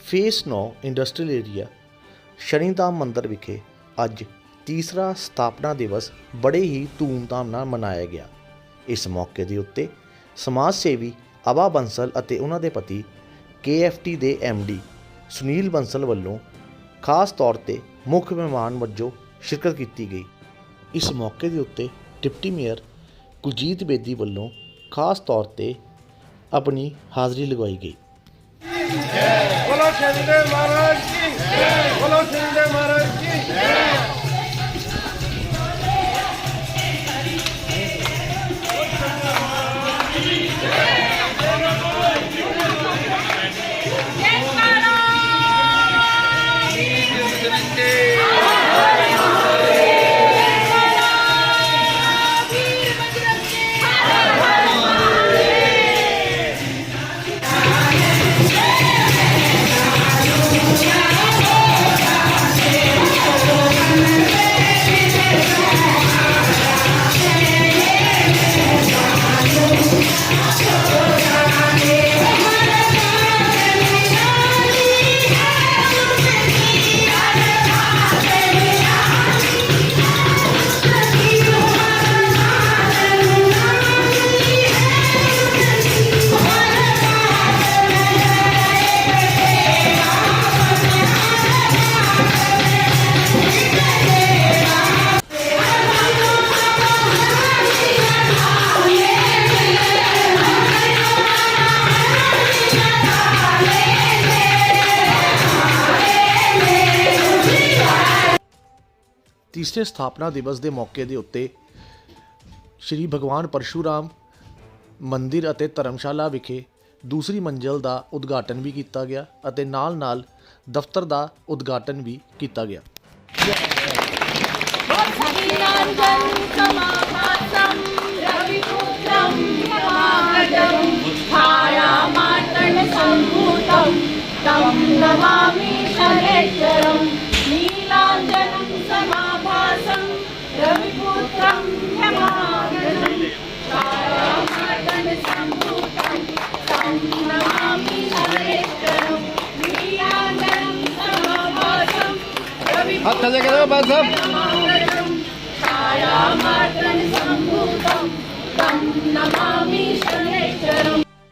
Face 9 industrial area Shanidham मंदिर विखे अज तीसरा स्थापना दिवस बड़े ही धूमधाम नाल मनाया गया। इस मौके के उत्ते समाज सेवी अबा बंसल अते उन्हां दे पति KFT दे MD सुनील बंसल वल्लों खास तौर ते मुख्य मेहमान वजों शिरकत की गई। इस मौके के उत्ते डिप्टी मेयर कुलजीत बेदी वल्लों खास तौर ते अपनी हाज़री लगवाई गई। बोलो शनिदेव महाराज की जय, बोलो शनिदेव महाराज की जय। तीसरे स्थापना दिवस के मौके के उत्ते श्री भगवान परशुराम मंदिर अते धर्मशाला विखे दूसरी मंजिल का उद्घाटन भी किया गया अते नाल दफ्तर का उद्घाटन भी किया गया।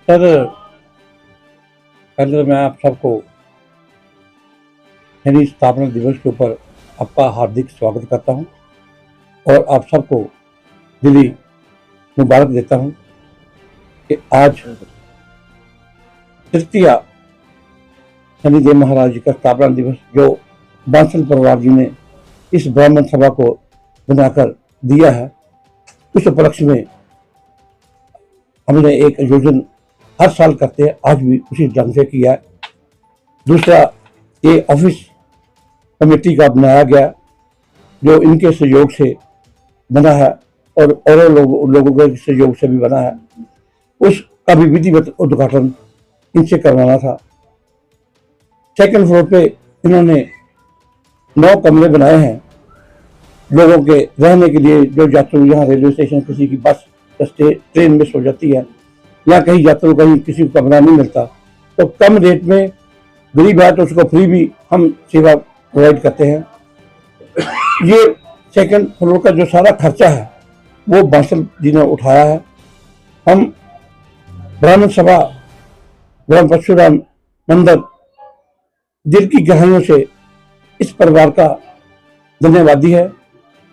सर, पहले मैं आप सबको शनि स्थापना दिवस के ऊपर आपका हार्दिक स्वागत करता हूं और आप सबको दिली मुबारक देता हूं कि आज तृतीय शनिदेव महाराज जी का स्थापना दिवस जो बांसल परिवार जी ने इस ब्राह्मण सभा को बनाकर दिया है, उस उपलक्ष्य में हमने एक आयोजन हर साल करते हैं, आज भी उसी ढंग से किया है। दूसरा, ये ऑफिस कमेटी का बनाया गया जो इनके सहयोग से बना है और लोगों के सहयोग से भी बना है, उसका भी विधिवत उद्घाटन इनसे करवाना था। सेकंड फ्लोर पे इन्होंने 9 कमरे बनाए हैं लोगों के रहने के लिए। जो यात्रु यहाँ रेलवे स्टेशन किसी की बस ट्रेन में सो जाती है या कहीं यात्रु कहीं किसी को कमरा नहीं मिलता, तो कम रेट में गरीब है तो उसको फ्री भी हम सेवा प्रोवाइड करते हैं। ये सेकंड फ्लोर का जो सारा खर्चा है वो बांसल जी ने उठाया है। हम ब्राह्मण सभा भगवान परशुराम मंदिर दिल की गहराइयों से इस परिवार का धन्यवादी है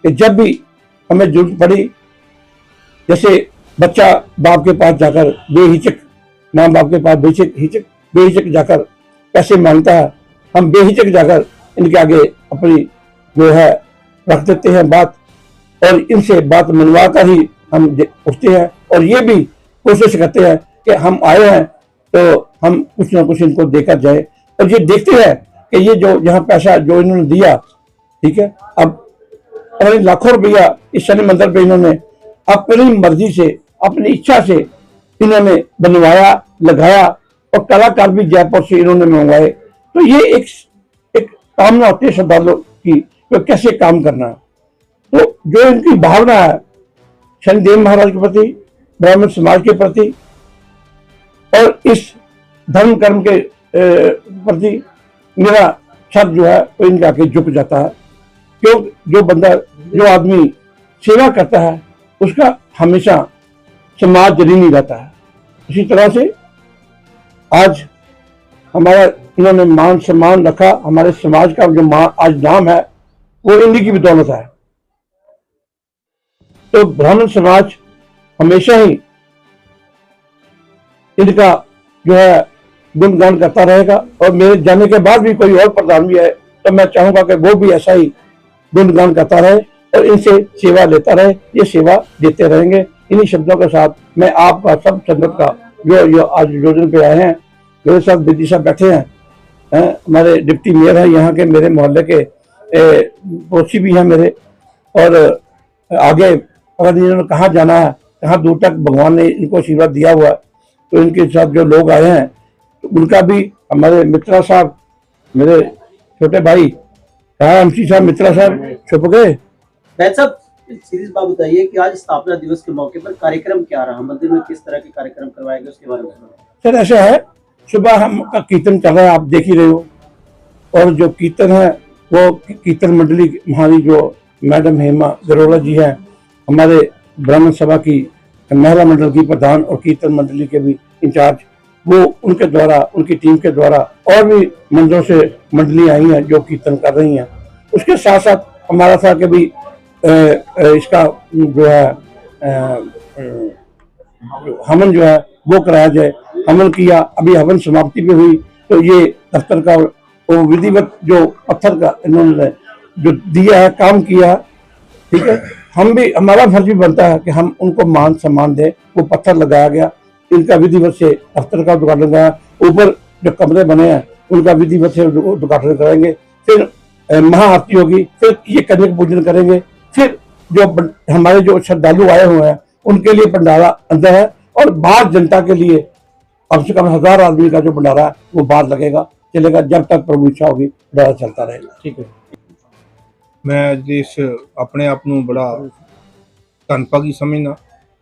कि जब भी हमें जरूरत पड़ी, जैसे बच्चा बाप के पास जाकर बेहिचक, माँ बाप के पास बेहिचक जाकर पैसे मांगता है, हम बेहिचक जाकर इनके आगे अपनी जो है रख देते हैं बात, और इनसे बात मनवा कर ही हम उठते हैं। और ये भी कोशिश करते हैं कि हम आए हैं तो हम कुछ ना कुछ इनको देकर जाए, और ये देखते हैं कि ये जो यहाँ पैसा जो इन्होंने दिया, ठीक है, अब लाखों रुपया इस शनि मंदिर पे इन्होंने अपनी मर्जी से, अपनी इच्छा से इन्होंने बनवाया, लगाया, और कलाकार भी जयपुर से इन्होंने मंगवाए। तो ये एक कामना होती है श्रद्धालुओं की, तो कैसे काम करना है। तो जो इनकी भावना है शनिदेव महाराज के प्रति, ब्राह्मण समाज के प्रति और इस धर्म कर्म के प्रति, मेरा सर जो है वो इनके आगे झुक जाता है। क्यों? जो बंदा, जो आदमी सेवा करता है उसका हमेशा समाज ऋणी रहता है। इसी तरह से आज हमारा इन्होंने मान सम्मान रखा। हमारे समाज का जो आज नाम है वो इन्हीं की बदौलत है। तो ब्राह्मण समाज हमेशा ही इनका जो है गुणगान करता रहेगा, और मेरे जाने के बाद भी कोई और प्रधान भी है तो मैं चाहूंगा कि वो भी ऐसा ही गुणगान करता रहे और इनसे सेवा लेता रहे। ये सेवा देते रहेंगे। इन्हीं शब्दों के साथ मैं आपका सब संगत का जो आज योजना पे आए हैं, मेरे साथ विधि साहब बैठे हैं, हमारे डिप्टी मेयर हैं यहाँ के, मेरे मोहल्ले के पड़ोसी भी हैं मेरे, और आगे अगर इन्होंने कहाँ जाना है, कहाँ दूर तक भगवान ने इनको आशीर्वाद दिया हुआ है, तो इनके साथ जो लोग आए हैं तो उनका भी, हमारे मित्रा साहब, मेरे छोटे भाई, कहा एमसी साहब, मित्रा साहब छुप गए। साहब सीरीज बात बताइए कि आज स्थापना दिवस के मौके पर कार्यक्रम क्या रहा, मंदिर में किस तरह के कार्यक्रम करवाए गए उसके बारे में सर ऐसा है, सुबह हम का कीर्तन चल रहा है, आप देख ही रहे हो, और जो कीर्तन है वो कीर्तन मंडली हमारी जो मैडम हेमा गरोला जी है, हमारे ब्राह्मण सभा की महिला मंडल की प्रधान और कीर्तन मंडली के भी इंचार्ज, वो उनके द्वारा, उनकी टीम के द्वारा, और भी मंडलों से मंडली आई हैं जो कीर्तन कर रही हैं। उसके साथ साथ हमारा था कि भी इसका जो है हवन जो है वो कराया जाए। हवन किया, अभी हवन समाप्ति भी हुई, तो ये दफ्तर का वो विधिवत जो पत्थर का इन्होंने जो दिया है, काम किया, ठीक है। हम भी, हमारा फर्ज भी बनता है कि हम उनको मान सम्मान दें। वो पत्थर लगाया गया, इनका विधिवत से दफ्तर का उद्घाटन कराया, ऊपर जो कमरे बने हैं उनका विधिवत से उद्घाटन कराएंगे, फिर महाआरती होगी, फिर ये कन्या पूजन करेंगे, फिर जो हमारे जो श्रद्धालु आए हुए हैं उनके लिए भंडारा अंदर है, और बाहर जनता के लिए कम से कम 1000 आदमी का जो भंडारा है वो बाहर लगेगा, चलेगा, जब तक प्रभु इच्छा होगी भंडारा चलता रहेगा। ठीक है। मैं ਅੱਜ ਇਸ ਆਪਣੇ ਆਪ ਨੂੰ ਬੜਾ ਧੰਨਭਾਗੀ ਸਮਝਦਾ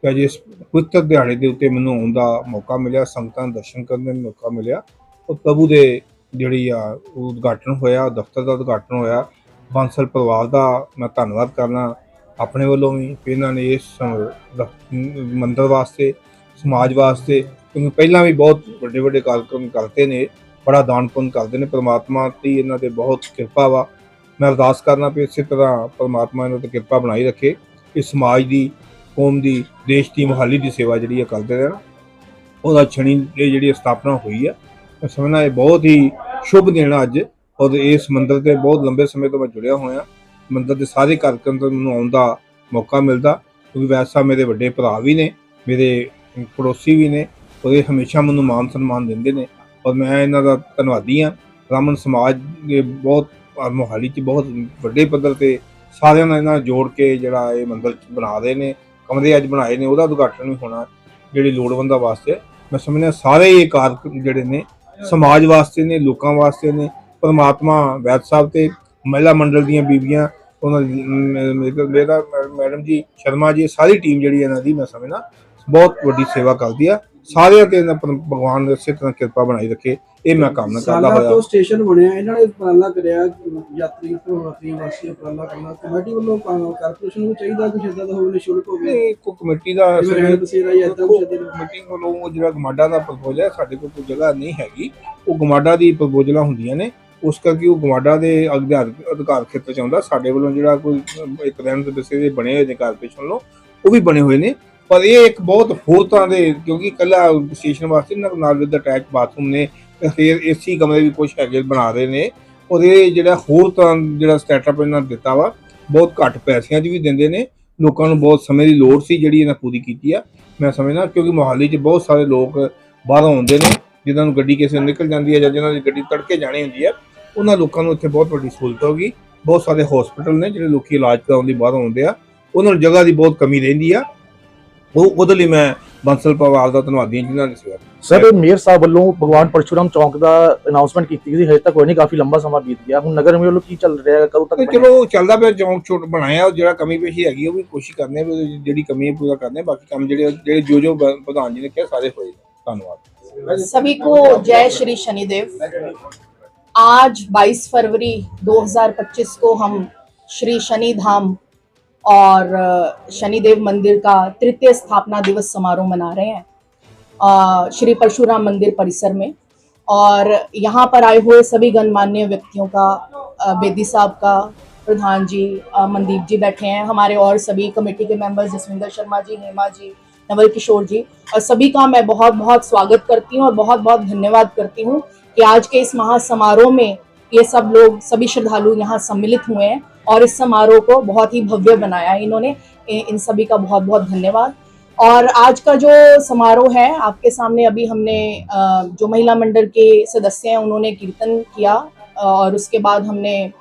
ਕਿ ਅੱਜ ਇਸ ਪਵਿੱਤਰ ਦਿਹਾੜੇ ਦੇ ਉੱਤੇ ਮੈਨੂੰ ਆਉਣ ਦਾ ਮੌਕਾ ਮਿਲਿਆ, ਸੰਗਤਾਂ ਦੇ ਦਰਸ਼ਨ ਕਰਨ ਦਾ ਮੌਕਾ ਮਿਲਿਆ, ਉਹ ਪ੍ਰਭੂ ਦੇ ਜਿਹੜੀ ਆ ਉਦਘਾਟਨ ਹੋਇਆ, ਦਫ਼ਤਰ ਦਾ ਉਦਘਾਟਨ ਹੋਇਆ। ਬਾਂਸਲ ਪਰਿਵਾਰ ਦਾ ਮੈਂ ਧੰਨਵਾਦ ਕਰਨਾ ਆਪਣੇ ਵੱਲੋਂ ਵੀ, ਇਹਨਾਂ ਨੇ ਇਸ ਮੰਦਰ ਵਾਸਤੇ, ਸਮਾਜ ਵਾਸਤੇ, ਕਿਉਂਕਿ ਪਹਿਲਾਂ ਵੀ ਬਹੁਤ ਵੱਡੇ ਵੱਡੇ ਕਾਰਜਕ੍ਰਮ ਕਰਦੇ ਨੇ, ਬੜਾ ਦਾਨ ਪੁੰਨ ਕਰਦੇ ਨੇ। परमात्मा ਦੀ ਇਹਨਾਂ ਤੇ ਬਹੁਤ ਕਿਰਪਾ ਵਾ। मैं अरदास करना भी इस तरह परमात्मा इन्होंने किरपा बनाई रखे, इस समाज की, कौम की, देश की, मोहाली की सेवा जी करते रहना। और छनी जी स्थापना हुई है, मैं समझना ये बहुत ही शुभ दिन अज। और इस मंदिर से बहुत लंबे समय तो मैं जुड़िया होया, मंदिर के सारे कार्यक्रम तो मैं आने का मौका मिलता, क्योंकि वैसा मेरे बड़े भरा भी ने, मेरे पड़ोसी भी ने, और ये हमेशा मैं मान सम्मान देंगे ने, और मैं इन्हों का धन्यवादी हाँ। ब्राह्मण समाज के बहुत मोहाली च बहुत ਵੱਡੇ ਪੱਧਰ ਤੇ ਸਾਰਿਆਂ ਨਾਲ ਇਹਨਾਂ ਜੋੜ ਕੇ ਜਿਹੜਾ ਇਹ ਮੰਦਿਰ ਬਣਾ ਰਹੇ ਨੇ, ਕਮਰੇ ਅੱਜ ਬਣਾਏ ਨੇ, ਉਹਦਾ ਉਦਘਾਟਨ ਵੀ ਹੋਣਾ ਜਿਹੜੀ ਲੋੜਵੰਦਾਂ ਵਾਸਤੇ। ਮੈਂ ਸਮਝਦਾ ਸਾਰੇ ਇਹ ਕਾਰਜ ਜਿਹੜੇ ਨੇ ਸਮਾਜ ਵਾਸਤੇ ਨੇ, ਲੋਕਾਂ ਵਾਸਤੇ ਨੇ। ਪਰਮਾਤਮਾ ਵੈਦ ਸਾਹਿਬ ਤੇ ਮਹਿਲਾ ਮੰਡਲ ਦੀਆਂ ਬੀਬੀਆਂ, ਉਹਨਾਂ ਦੀ ਮੇਰਾ ਮੈਡਮ ਜੀ ਸ਼ਰਮਾ ਜੀ, ਸਾਰੀ ਟੀਮ ਜਿਹੜੀ ਇਹਨਾਂ ਦੀ, ਮੈਂ ਸਮਝਦਾ ਬਹੁਤ ਵੱਡੀ ਸੇਵਾ ਕਰਦੀ ਆ। ਸਾਰਿਆਂ ਤੇ ਭਗਵਾਨ ਇਸੇ ਤਰ੍ਹਾਂ ਕਿਰਪਾ ਬਣਾਈ ਰੱਖੇ, ਇਹ ਮੈਂ ਕਾਮਨਾ ਕਰਦਾ ਹੋਇਆ। ਤੋਂ ਸਟੇਸ਼ਨ ਬਣਿਆ, ਇਹਨਾਂ ਨੇ ਉਪਰਾਲਾ ਕਰਿਆ, ਯਾਤਰੀ ਪ੍ਰਵਾਸੀ ਵਾਸੀ ਉਪਰਾਲਾ ਕਰਨਾ, ਕਮੇਟੀ ਵੱਲੋਂ ਕਾਰਪੋਰੇਸ਼ਨ ਨੂੰ ਚਾਹੀਦਾ ਕੁਝ ਇਦਾਂ ਦਾ ਹੋਵੇ, ਸ਼ੁਰੂ ਹੋਵੇ। ਕੋਈ ਕਮੇਟੀ ਦਾ ਕਮੇਟੀ ਵੱਲੋਂ ਜਿਹੜਾ ਗਮਾਡਾ ਦਾ ਪ੍ਰਪੋਜ਼ਲ ਹੈ, ਸਾਡੇ ਕੋਲ ਕੋਈ ਜਗ੍ਹਾ ਨਹੀਂ ਹੈਗੀ, ਉਹ ਗਮਾਡਾ ਦੀ ਪ੍ਰਪੋਜ਼ਲਾਂ ਹੁੰਦੀਆਂ ਨੇ, ਉਸ ਕਰਕੇ ਉਹ ਗਮਾਡਾ ਦੇ ਅਧਿਕਾਰ ਖੇਤਰ 'ਚ ਆਉਂਦਾ। ਸਾਡੇ ਵੱਲੋਂ ਜਿਹੜਾ ਕੋਈ ਇੱਕ ਰਹਿਣ ਦੇ ਵਿਸ਼ੇ ਦੇ ਬਣੇ ਹੋਏ ਨੇ ਕਾਰਪੋਰੇਸ਼ਨ ਵੱਲੋਂ, ਉਹ ਵੀ ਬਣੇ ਹੋਏ ਨੇ, ਪਰ ਇਹ ਇੱਕ ਬਹੁਤ ਹੋਰ ਤਰ੍ਹਾਂ ਦੇ, ਕਿਉਂਕਿ ਇਕੱਲਾ ਸਟੇਸ਼ਨ ਵਾਸਤੇ ਨਾਲ ਵਿਦ ਅਟੈਚ ਬਾਥਰੂਮ ਨੇ, ਫਿਰ ਏਸੀ ਕਮਰੇ ਵੀ ਕੁਛ ਹੈਗੇ ਬਣਾ ਰਹੇ ਨੇ, ਔਰ ਇਹ ਜਿਹੜਾ ਹੋਰ ਤਰ੍ਹਾਂ ਜਿਹੜਾ ਸੈਟਅਪ ਇਹਨਾਂ ਨੇ ਦਿੱਤਾ ਵਾ, ਬਹੁਤ ਘੱਟ ਪੈਸਿਆਂ 'ਚ ਵੀ ਦਿੰਦੇ ਨੇ। ਲੋਕਾਂ ਨੂੰ ਬਹੁਤ ਸਮੇਂ ਦੀ ਲੋੜ ਸੀ ਜਿਹੜੀ ਇਹਨਾਂ ਪੂਰੀ ਕੀਤੀ ਆ, ਮੈਂ ਸਮਝਦਾ, ਕਿਉਂਕਿ ਮੋਹਾਲੀ 'ਚ ਬਹੁਤ ਸਾਰੇ ਲੋਕ ਬਾਹਰੋਂ ਆਉਂਦੇ ਨੇ, ਜਿਨ੍ਹਾਂ ਨੂੰ ਗੱਡੀ ਕਿਸੇ ਨੂੰ ਨਿਕਲ ਜਾਂਦੀ ਹੈ ਜਾਂ ਜਿਹਨਾਂ ਦੀ ਗੱਡੀ ਤੜਕੇ ਜਾਣੀ ਹੁੰਦੀ ਹੈ, ਉਹਨਾਂ ਲੋਕਾਂ ਨੂੰ ਇੱਥੇ ਬਹੁਤ ਵੱਡੀ ਸਹੂਲਤ ਹੋ ਗਈ। ਬਹੁਤ ਸਾਰੇ ਹਸਪੀਟਲ ਨੇ ਜਿਹੜੇ ਲੋਕੀ ਇਲਾਜ ਕਰਾਉਣ ਲਈ ਬਾਹਰੋਂ ਆਉਂਦੇ ਆ, ਉਹਨਾਂ ਨੂੰ ਜਗ੍ਹਾ ਦੀ ਬਹੁਤ ਕਮੀ ਰਹਿੰਦੀ ਆ। ਉਹਦੇ ਲਈ ਮੈਂ ਬਾਂਸਲ ਪਰਿਵਾਰ ਦਾ ਧੰਨਵਾਦੀ ਜਿਨ੍ਹਾਂ ਨੇ ਸੇਵਾ। ਸਰ, ਮੇਅਰ ਸਾਹਿਬ ਵੱਲੋਂ ਭਗਵਾਨ ਪਰਸ਼ੂਰਾਮ ਚੌਂਕ ਦਾ ਅਨਾਉਂਸਮੈਂਟ ਕੀਤੀ ਸੀ, ਹਜੇ ਤੱਕ ਕੋਈ ਨਹੀਂ, ਕਾਫੀ ਲੰਬਾ ਸਮਾਂ ਬੀਤ ਗਿਆ। ਹੁਣ ਨਗਰ ਨਿਗਮ ਵੱਲੋਂ ਕੀ ਚੱਲ ਰਿਹਾ, ਕਦੋਂ ਤੱਕ? ਚਲੋ ਚੱਲਦਾ ਪਿਆ, ਚੌਂਕ ਛੋਟ ਬਣਾਇਆ, ਜਿਹੜਾ ਕਮੀ ਪੇਸ਼ੀ ਹੈਗੀ ਉਹ ਵੀ ਕੋਸ਼ਿਸ਼ ਕਰਨੇ, ਜਿਹੜੀ ਕਮੀ ਹੈ ਪੂਰਾ ਕਰਨੇ। ਬਾਕੀ ਕੰਮ ਜਿਹੜੇ ਜੋ ਪ੍ਰਧਾਨ ਜੀ ਨੇ ਕਿਹਾ ਸਾਰੇ ਹੋਏ। ਧੰਨਵਾਦ। सभी को जय श्री शनिदेव। आज 22 फरवरी 2025 को हम श्री शनि धाम और शनिदेव मंदिर का तृतीय स्थापना दिवस समारोह मना रहे हैं श्री परशुराम मंदिर परिसर में। और यहाँ पर आए हुए सभी गणमान्य व्यक्तियों का, बेदी साहब का, प्रधान जी, मनदीप जी बैठे हैं, हमारे और सभी कमेटी के मेंबर्स जसविंदर शर्मा जी, हेमा जी, नवल किशोर जी, और सभी का मैं बहुत बहुत स्वागत करती हूँ और बहुत बहुत धन्यवाद करती हूँ कि आज के इस महासमारोह में ये सब लोग, सभी श्रद्धालु यहाँ सम्मिलित हुए हैं और इस समारोह को बहुत ही भव्य बनाया है इन्होंने। इन सभी का बहुत बहुत धन्यवाद। और आज का जो समारोह है आपके सामने, अभी हमने जो महिला मंडल के सदस्य हैं उन्होंने कीर्तन किया और उसके बाद हमने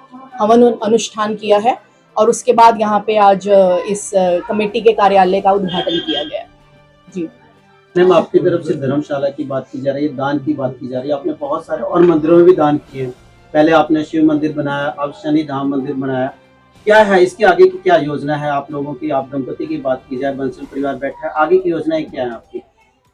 हवन अनुष्ठान किया है और उसके बाद यहाँ पे आज इस कमेटी के कार्यालय का उद्घाटन किया गया। जी मैम, आपकी तरफ से धर्मशाला की बात की जा रही है, दान की बात की जा रही है। आपने बहुत सारे और मंदिरों में भी दान किए हैं। पहले आपने शिव मंदिर बनाया, अब शनि धाम मंदिर बनाया। क्या है इसके आगे की क्या योजना है आप लोगों की? आप दंपति की बात की जाए, बंसल परिवार बैठा है, आगे की योजनाएं क्या है आपकी?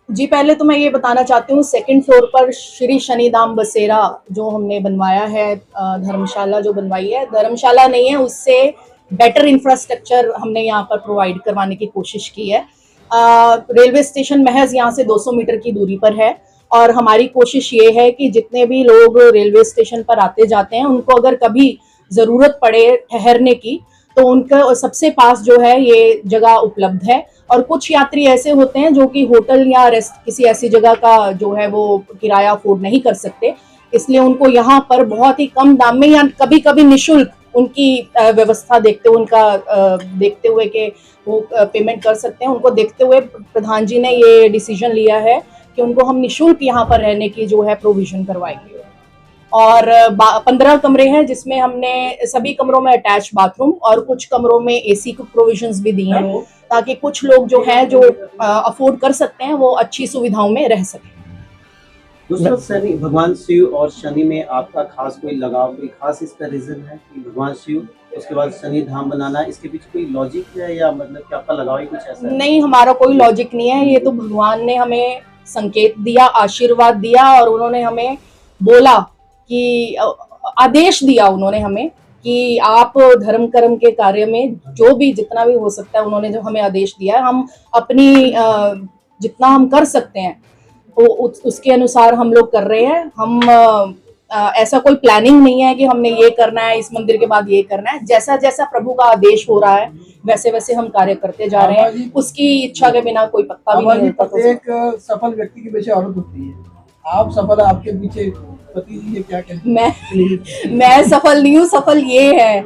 जी, पहले तो मैं ये बताना चाहती हूँ, सेकंड फ्लोर पर श्री शनि धाम बसेरा जो हमने बनवाया है, धर्मशाला जो बनवाई है, धर्मशाला नहीं है, उससे बेटर इंफ्रास्ट्रक्चर हमने यहाँ पर प्रोवाइड करवाने की कोशिश की है। रेलवे स्टेशन महज यहाँ से 200 मीटर की दूरी पर है और हमारी कोशिश ये है कि जितने भी लोग रेलवे स्टेशन पर आते जाते हैं उनको अगर कभी ज़रूरत पड़े ठहरने की तो उनका सबसे पास जो है ये जगह उपलब्ध है। और कुछ यात्री ऐसे होते हैं जो कि होटल या किसी ऐसी जगह का जो है वो किराया अफोर्ड नहीं कर सकते, इसलिए उनको यहाँ पर बहुत ही कम दाम में या कभी कभी निःशुल्क उनकी व्यवस्था देखते हुए कि वो पेमेंट कर सकते हैं, उनको देखते हुए प्रधान जी ने ये डिसीजन लिया है कि उनको हम निःशुल्क यहाँ पर रहने की जो है प्रोविजन करवाएंगे। और 15 कमरे हैं जिसमें हमने सभी कमरों में अटैच बाथरूम और कुछ कमरों में एसी को प्रोविजंस भी दी हैं ताकि कुछ लोग जो हैं जो अफोर्ड कर सकते हैं वो अच्छी सुविधाओं में रह सकें। दूसरा, शनि, भगवान शिव और शनि में आपका खास कोई लगाव, कोई खास इसका रीजन है कि भगवान शिव उसके बाद शनि धाम बनाना, इसके पीछे कोई लॉजिक है या मतलब कि आपका लगाव ही कुछ ऐसा है? नहीं, हमारा कोई लॉजिक नहीं है, ये तो भगवान ने हमें संकेत दिया, आशीर्वाद दिया और उन्होंने हमें बोला कि आदेश दिया उन्होंने हमें कि आप धर्म कर्म के कार्य में जो भी जितना भी हो सकता है, उन्होंने जो हमें आदेश दिया है, हम अपनी जितना हम कर सकते हैं वो उसके अनुसार हम लोग कर रहे हैं। हम ऐसा कोई प्लानिंग नहीं है कि हमने ये करना है, इस मंदिर के बाद ये करना है। जैसा जैसा प्रभु का आदेश हो रहा है वैसे वैसे हम कार्य करते जा रहे हैं। उसकी इच्छा के बिना कोई पत्ता भी नहीं हिलता। एक सफल व्यक्ति के पीछे औरत होती है, आप सफल, आपके पीछे पति जी, ये क्या कहते? मैं सफल नहीं हूँ, सफल ये है।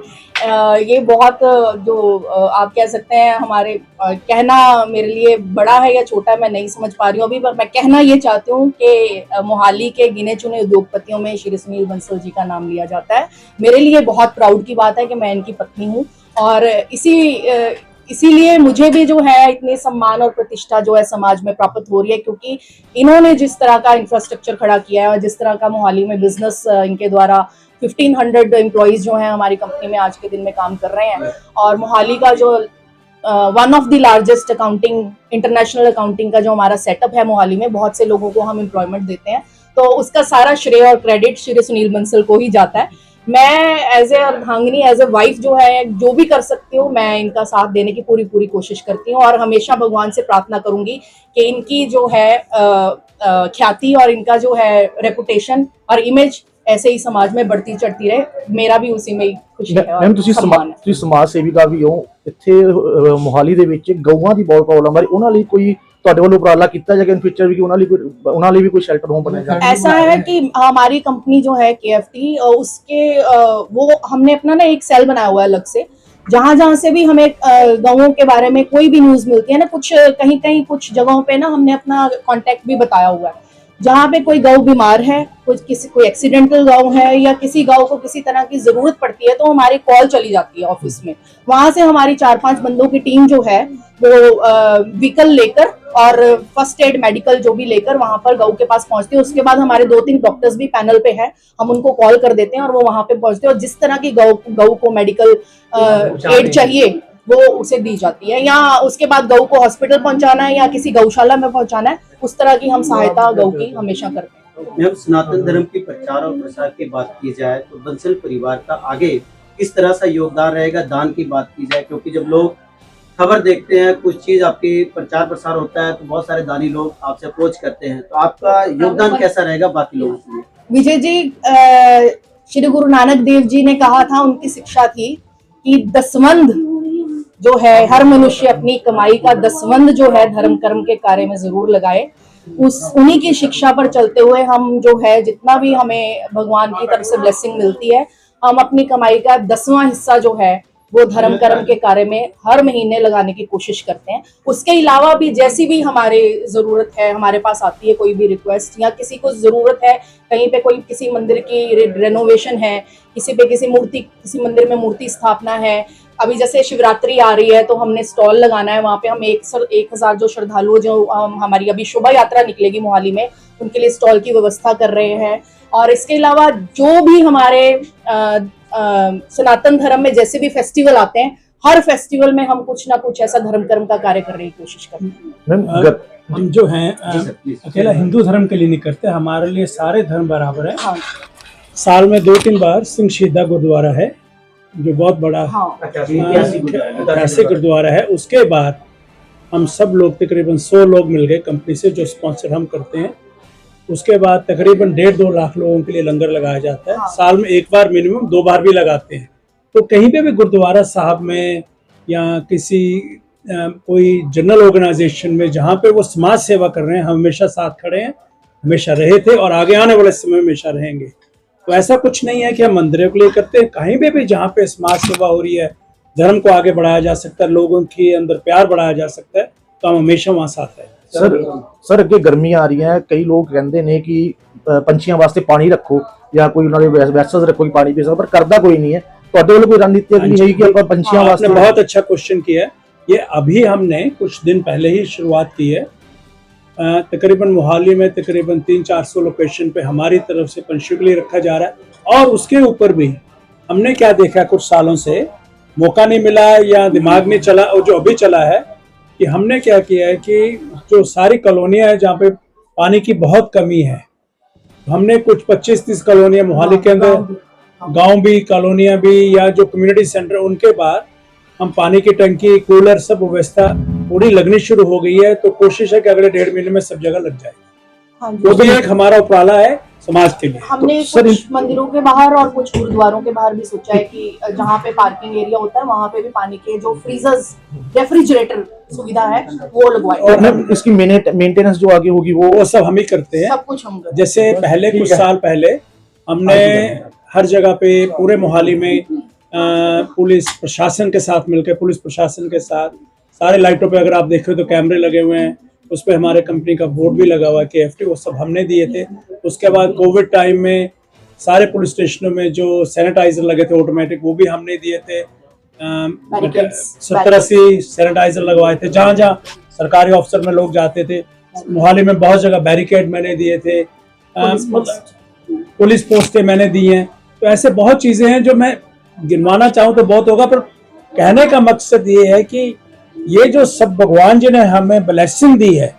ये बहुत जो आप कह सकते हैं हमारे कहना मेरे लिए बड़ा है या छोटा है मैं नहीं समझ पा रही हूँ अभी, पर मैं कहना ये चाहती हूँ कि मोहाली के गिने चुने उद्योगपतियों में श्री सुनील बंसल जी का नाम लिया जाता है। मेरे लिए बहुत प्राउड की बात है कि मैं इनकी पत्नी हूँ और इसीलिए मुझे भी जो है इतने सम्मान और प्रतिष्ठा जो है समाज में प्राप्त हो रही है, क्योंकि इन्होंने जिस तरह का इंफ्रास्ट्रक्चर खड़ा किया है और जिस तरह का मोहाली में बिजनेस इनके द्वारा 1500 एम्प्लॉइज जो हैं हमारी कंपनी में आज के दिन में काम कर रहे हैं और मोहाली का जो one of the largest accounting, international accounting का जो हमारा सेटअप है मोहाली में, बहुत से लोगों को हम एम्प्लॉयमेंट देते हैं, तो उसका सारा श्रेय और क्रेडिट श्री सुनील बंसल को ही जाता है। मैं एज ए अर्धांगिनी, एज ए वाइफ जो है जो भी कर सकती हूँ मैं इनका साथ देने की पूरी कोशिश करती हूँ और हमेशा भगवान से प्रार्थना करूंगी कि इनकी जो है ख्याति और इनका जो है रेपुटेशन और इमेज ऐसे ही समाज में बढ़ती चढ़ती रहे। मेरा भी उसी में ही खुशी है। मैम, ਤੁਸੀਂ ਸਮਾਜ ਸੇਵਿਕਾ ਵੀ ਹੋ, ਇੱਥੇ ਮੋਹਾਲੀ ਦੇ ਵਿੱਚ ਗਊਆਂ ਦੀ ਬਹੁਤ ਪ੍ਰੋਬਲਮ ਆ ਰਹੀ, ਉਹਨਾਂ ਲਈ ਕੋਈ ਤੁਹਾਡੇ ਵੱਲੋਂ ਉਪਰਾਲਾ ਕੀਤਾ ਜਾਏਗਾ इन फ्यूचर भी कि ਉਹਨਾਂ ਲਈ भी कोई शेल्टर होम बनाया जाए? ऐसा है कि हमारी कंपनी जो है KFT, उसके वो हमने अपना ना एक सेल बनाया हुआ है अलग से, जहां से भी हमें गौओं के बारे में कोई भी न्यूज मिलती है ना, कुछ कहीं कुछ जगहों पे ना हमने अपना कांटेक्ट भी बताया हुआ है। जहाँ पे कोई गौ बीमार है, कोई एक्सीडेंटल गौ है या किसी गौ को किसी तरह की जरूरत पड़ती है तो हमारी कॉल चली जाती है ऑफिस में। वहां से हमारी 4-5 बंदों की टीम जो है वो व्हीकल लेकर और फर्स्ट एड मेडिकल जो भी लेकर वहां पर गौ के पास पहुंचते हैं। उसके बाद हमारे 2-3 डॉक्टर्स भी पैनल पे है, हम उनको कॉल कर देते हैं और वो वहां पे पहुंचते हैं और जिस तरह की गौ को मेडिकल एड चाहिए वो उसे दी जाती है। या उसके बाद गऊ को हॉस्पिटल पहुंचाना है या किसी गौशाला में पहुंचाना है, उस तरह की हम सहायता गऊ की हमेशा करते हैं। जब सनातन धर्म की प्रचार और प्रसार की बात की जाए तो बंसल परिवार का आगे किस तरह सा योगदान रहेगा? दान की बात की जाए, क्योंकि जब लोग खबर देखते हैं, कुछ चीज आपकी प्रचार प्रसार होता है तो बहुत सारे दानी लोग आपसे अप्रोच करते हैं, तो आपका योगदान कैसा रहेगा बाकी लोगों के लिए? विजय जी, श्री गुरु नानक देव जी ने कहा था, उनकी शिक्षा थी कि दसवंध जो है हर मनुष्य अपनी कमाई का दसवंध जो है धर्म कर्म के कार्य में जरूर लगाए। उन्हीं की शिक्षा पर चलते हुए हम जो है जितना भी हमें भगवान की तरफ से ब्लेसिंग मिलती है, हम अपनी कमाई का 10वां हिस्सा जो है वो धर्म कर्म के कार्य में हर महीने लगाने की कोशिश करते हैं। उसके अलावा भी जैसी भी हमारे जरूरत है, हमारे पास आती है कोई भी रिक्वेस्ट या किसी को जरूरत है, कहीं पे कोई किसी मंदिर की रेनोवेशन है, किसी पे किसी मंदिर में मूर्ति स्थापना है, अभी जैसे शिवरात्रि आ रही है तो हमने स्टॉल लगाना है, वहाँ पे हम 1000 जो श्रद्धालु जो हमारी अभी शोभा यात्रा निकलेगी मोहाली में, उनके लिए स्टॉल की व्यवस्था कर रहे हैं। और इसके अलावा जो भी हमारे सनातन धर्म में जैसे भी फेस्टिवल आते हैं, हर फेस्टिवल में हम कुछ ना कुछ ऐसा धर्म कर्म का कार्य करने की कोशिश करते हैं। हम जो हैं अकेला हिंदू धर्म के लिए नहीं करते, हमारे लिए सारे धर्म बराबर है। हाँ। साल में 2-3 बार सिंह शहीदा गुरुद्वारा है जो बहुत बड़ा ऐतिहासिक गुरुद्वारा है। उसके बाद हम सब लोग तकरीबन 100 लोग मिल गए कंपनी से, जो स्पॉन्सर हम करते हैं। उसके बाद तकरीबन 1.5-2 लाख लोगों के लिए लंगर लगाया जाता है। हाँ। साल में 1 बार मिनिमम, 2 बार भी लगाते हैं। तो कहीं पे भी गुरुद्वारा साहब में या किसी कोई जनरल ऑर्गेनाइजेशन में जहाँ पे वो समाज सेवा कर रहे हैं, हम हमेशा साथ खड़े हैं, हमेशा रहे थे और आगे आने वाले समय में हमेशा रहेंगे। तो ऐसा कुछ नहीं है कि हम मंदिरों के लिए करते हैं, कहीं पे भी जहाँ पे समाज सेवा हो रही है, धर्म को आगे बढ़ाया जा सकता है, लोगों के अंदर प्यार बढ़ाया जा सकता है, तो हम हमेशा वहाँ साथ हैं। सर अगे गर्मी आ रही है, कई लोग कहते हैं कि पंछियों वास्ते पानी रखो या कोई उन्होंने वैसेज रखो कि पानी पी सको, पर करता कोई नहीं है। तो वालों कोई रणनीति नहीं है कि आप पंछियों वास्ते? आपने बहुत अच्छा क्वेश्चन किया है। ये अभी हमने कुछ दिन पहले ही शुरुआत की है। तकरीबन मोहाली में तकरीबन 300-400 लोकेशन पे हमारी तरफ से पंछियों के लिए रखा जा रहा है। और उसके ऊपर भी हमने क्या देखा, कुछ सालों से मौका नहीं मिला या दिमाग नहीं चला, और जो अभी चला है कि हमने क्या किया है कि जो सारी कॉलोनियाँ हैं जहाँ पे पानी की बहुत कमी है, हमने कुछ 25-30 कॉलोनियाँ मोहाली के अंदर, गांव भी, कॉलोनियाँ भी, या जो कम्युनिटी सेंटर, उनके बाद हम पानी की टंकी, कूलर, सब व्यवस्था पूरी लगनी शुरू हो गई है। तो कोशिश है कि अगले 1.5 महीने में सब जगह लग जाए। हाँ, वो भी एक हमारा उपराला है समाज के लिए। हमने तो कुछ मंदिरों के बाहर और कुछ गुरुद्वारों के बाहर भी सोचा है कि जहाँ पे पार्किंग एरिया होता है वहाँ पे भी पानी के जो फ्रीजर्स, रेफ्रिजरेटर सुविधा है वो लगवाए। और मैम इसकी मेंटेनेंस जो आगे होगी वो सब हम ही करते हैं, सब कुछ हम करते हैं। जैसे पहले कुछ साल पहले हमने हर जगह पे पूरे मोहाली में पुलिस प्रशासन के साथ मिलकर, पुलिस प्रशासन के साथ सारे लाइटों पे अगर आप देखें तो कैमरे लगे हुए हैं, उस पे हमारे कंपनी का बोर्ड भी लगा हुआ है KFT, वो सब हमने दिए थे। उसके बाद कोविड टाइम में सारे पुलिस स्टेशनों में जो सैनिटाइजर लगे थे ऑटोमेटिक, वो भी हमने दिए थे। 70-80 सैनिटाइजर लगवाए थे जहाँ जहाँ सरकारी ऑफिसर में लोग जाते थे। मोहाली में बहुत जगह बैरिकेड मैंने दिए थे, पुलिस पोस्टें मैंने दी हैं। तो ऐसे बहुत चीजें हैं जो मैं गिनवाना चाहूँ तो बहुत होगा, पर कहने का मकसद ये है कि ये जो सब भगवान जी ने हमें ब्लेसिंग दी है,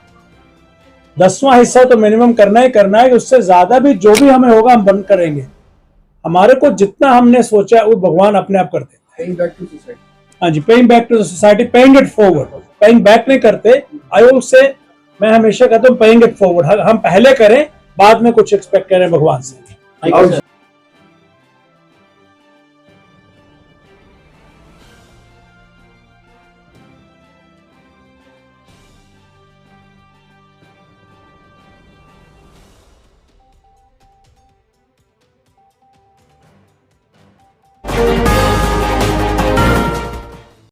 10वां हिस्सा तो मिनिमम करना है कि उससे ज्यादा भी जो भी हमें होगा हम बंद करेंगे। हमारे को जितना हमने सोचा है वो भगवान अपने आप कर देते हैं। हाँ जी, paying back to the society, paying it forward. Paying back नहीं करते, आयोग से मैं हमेशा कहता हूँ पेइंग इट फॉरवर्ड। हम पहले करें, बाद में कुछ एक्सपेक्ट करें भगवान से।